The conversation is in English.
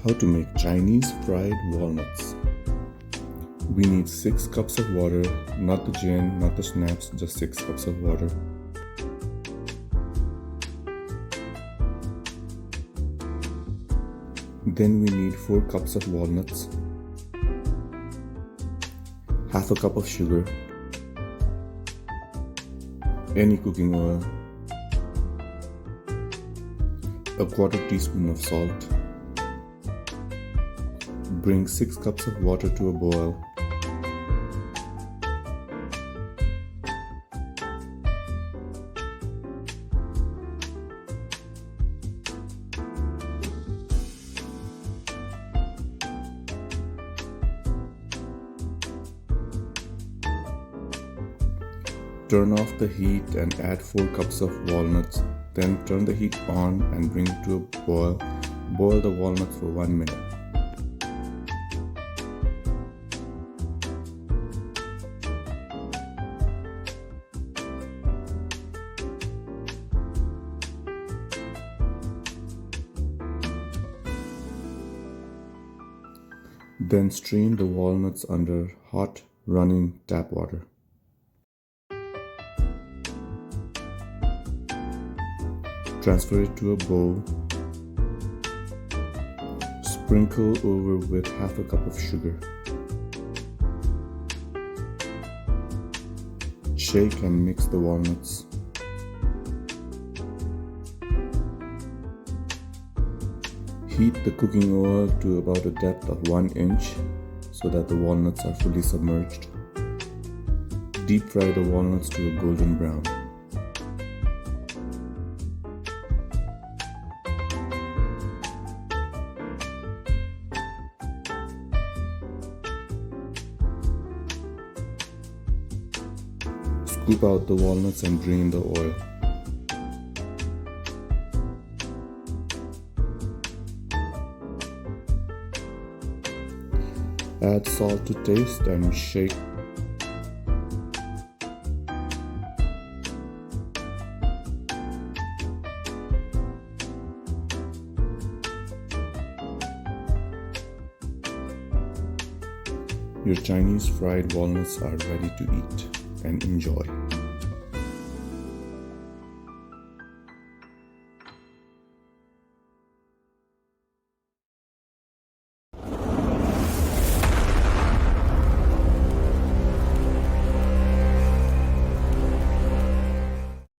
How to make Chinese fried walnuts. We need 6 cups of water, not the gin, not the schnapps, just 6 cups of water. Then we need 4 cups of walnuts, half a cup of sugar, any cooking oil, a quarter teaspoon of salt. Bring 6 cups of water to a boil. Turn off the heat and add 4 cups of walnuts. Then turn the heat on and bring it to a boil. Boil the walnuts for 1 minute. Then strain the walnuts under hot, running tap water. Transfer it to a bowl. Sprinkle over with half a cup of sugar. Shake and mix the walnuts. Heat the cooking oil to about a depth of 1 inch so that the walnuts are fully submerged. Deep fry the walnuts to a golden brown. Scoop out the walnuts and drain the oil. Add salt to taste and shake. Your Chinese fried walnuts are ready to eat and enjoy.